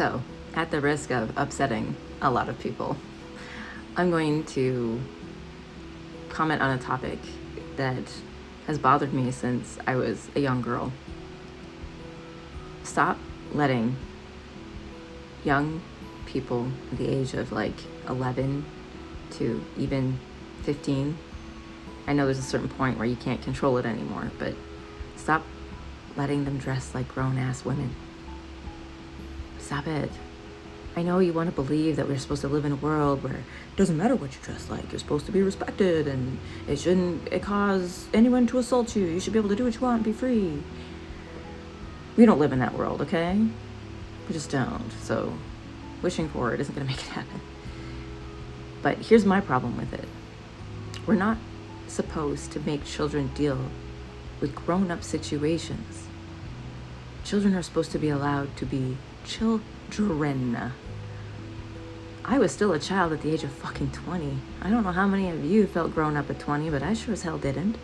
So, at the risk of upsetting a lot of people, I'm going to comment on a topic that has bothered me since I was a young girl. Stop letting young people at the age of like 11 to even 15, I know there's a certain point where you can't control it anymore, but stop letting them dress like grown-ass women. Stop it. I know you want to believe that we're supposed to live in a world where it doesn't matter what you dress like. You're supposed to be respected and it shouldn't cause anyone to assault you. You should be able to do what you want and be free. We don't live in that world, okay? We just don't. So wishing for it isn't going to make it happen. But here's my problem with it. We're not supposed to make children deal with grown-up situations. Children are supposed to be allowed to be children. I was still a child at the age of fucking 20. I don't know how many of you felt grown up at 20, but I sure as hell didn't.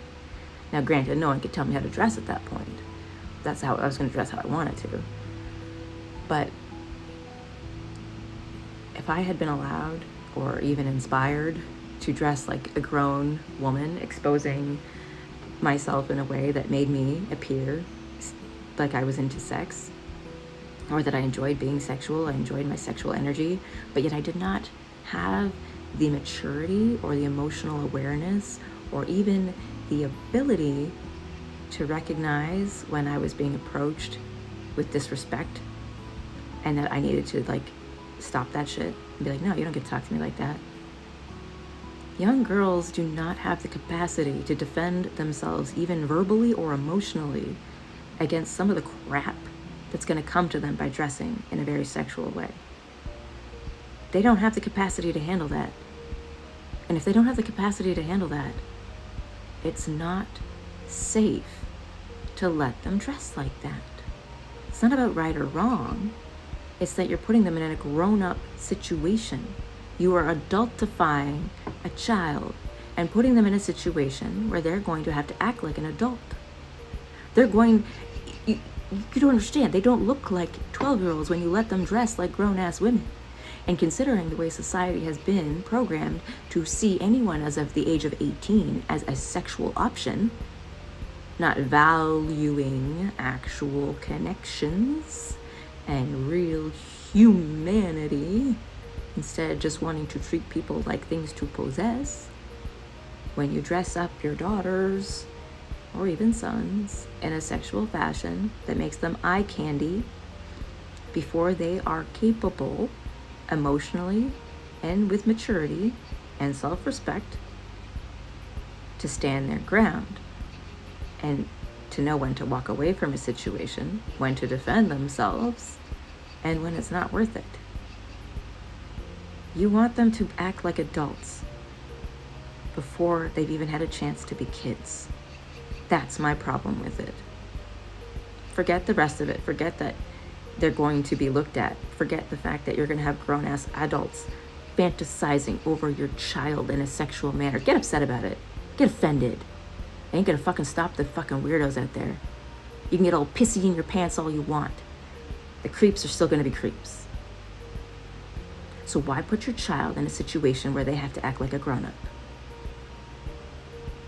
Now, granted, no one could tell me how to dress at that point. That's how I was going to dress how I wanted to. But if I had been allowed or even inspired to dress like a grown woman, exposing myself in a way that made me appear like I was into sex, or that I enjoyed being sexual, I enjoyed my sexual energy, but yet I did not have the maturity or the emotional awareness or even the ability to recognize when I was being approached with disrespect and that I needed to like stop that shit and be like, no, you don't get to talk to me like that. Young girls do not have the capacity to defend themselves, even verbally or emotionally, against some of the crap that's going to come to them by dressing in a very sexual way. They don't have the capacity to handle that. And if they don't have the capacity to handle that, it's not safe to let them dress like that. It's not about right or wrong. It's that you're putting them in a grown-up situation. You are adultifying a child and putting them in a situation where they're going to have to act like an adult. They're going... You don't understand. They don't look like 12-year-olds when you let them dress like grown-ass women. And considering the way society has been programmed to see anyone as of the age of 18 as a sexual option, not valuing actual connections and real humanity, instead just wanting to treat people like things to possess, when you dress up your daughters or even sons in a sexual fashion that makes them eye candy before they are capable emotionally and with maturity and self-respect to stand their ground and to know when to walk away from a situation, when to defend themselves, and when it's not worth it. You want them to act like adults before they've even had a chance to be kids. That's my problem with it. Forget the rest of it. Forget that they're going to be looked at. Forget the fact that you're going to have grown-ass adults fantasizing over your child in a sexual manner. Get upset about it. Get offended. It ain't going to fucking stop the fucking weirdos out there. You can get all pissy in your pants all you want. The creeps are still going to be creeps. So why put your child in a situation where they have to act like a grown-up?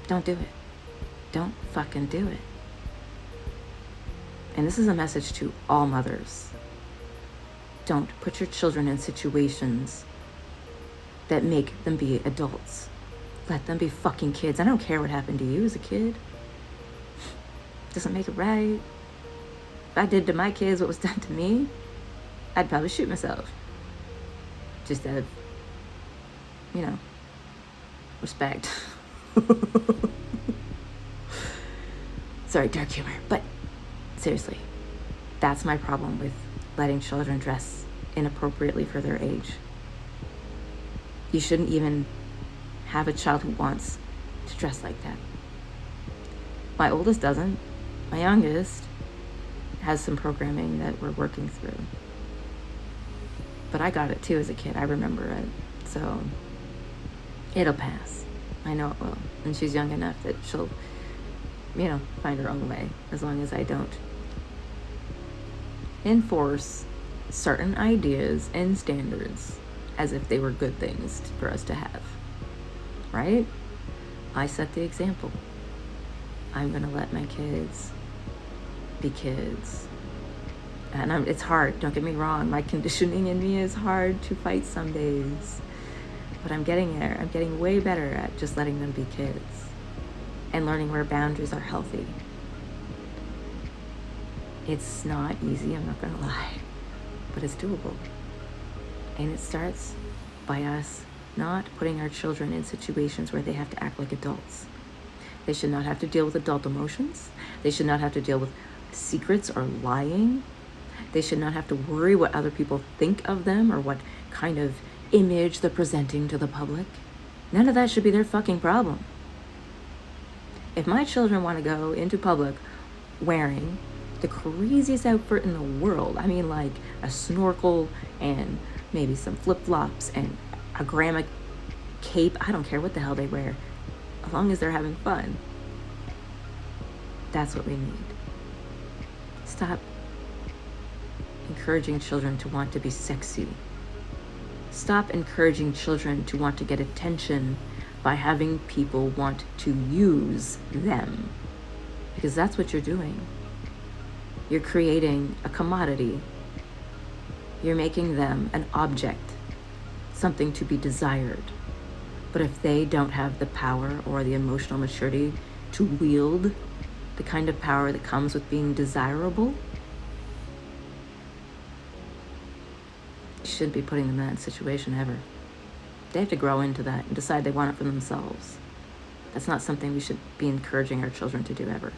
Don't do it. Don't fucking do it. And this is a message to all mothers. Don't put your children in situations that make them be adults. Let them be fucking kids. I don't care what happened to you as a kid. Doesn't make it right. If I did to my kids what was done to me, I'd probably shoot myself. Just out of, respect. Sorry, dark humor. But seriously, that's my problem with letting children dress inappropriately for their age. You shouldn't even have a child who wants to dress like that. My oldest doesn't. My youngest has some programming that we're working through. But I got it too as a kid. I remember it. So it'll pass. I know it will. And she's young enough that she'll, find her own way, as long as I don't enforce certain ideas and standards as if they were good things for us to have, right? I set the example. I'm going to let my kids be kids. And it's hard, don't get me wrong. My conditioning in me is hard to fight some days. But I'm getting there. I'm getting way better at just letting them be kids and learning where boundaries are healthy. It's not easy, I'm not going to lie, but it's doable. And it starts by us not putting our children in situations where they have to act like adults. They should not have to deal with adult emotions. They should not have to deal with secrets or lying. They should not have to worry what other people think of them or what kind of image they're presenting to the public. None of that should be their fucking problem. If my children want to go into public wearing the craziest outfit in the world, I mean like a snorkel and maybe some flip-flops and a grandma cape, I don't care what the hell they wear, as long as they're having fun. That's what we need. Stop encouraging children to want to be sexy. Stop encouraging children to want to get attention by having people want to use them. Because that's what you're doing. You're creating a commodity. You're making them an object, something to be desired. But if they don't have the power or the emotional maturity to wield the kind of power that comes with being desirable, you shouldn't be putting them in that situation ever. They have to grow into that and decide they want it for themselves. That's not something we should be encouraging our children to do ever.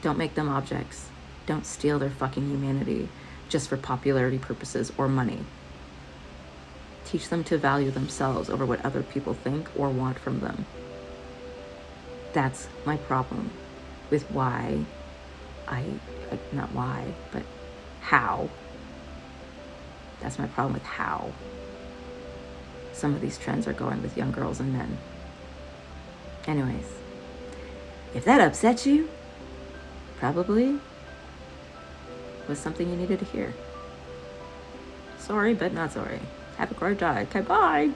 Don't make them objects. Don't steal their fucking humanity just for popularity purposes or money. Teach them to value themselves over what other people think or want from them. That's my problem with how. That's my problem with how some of these trends are going with young girls and men. Anyways, if that upsets you, probably was something you needed to hear. Sorry, but not sorry. Have a great day. Okay, bye.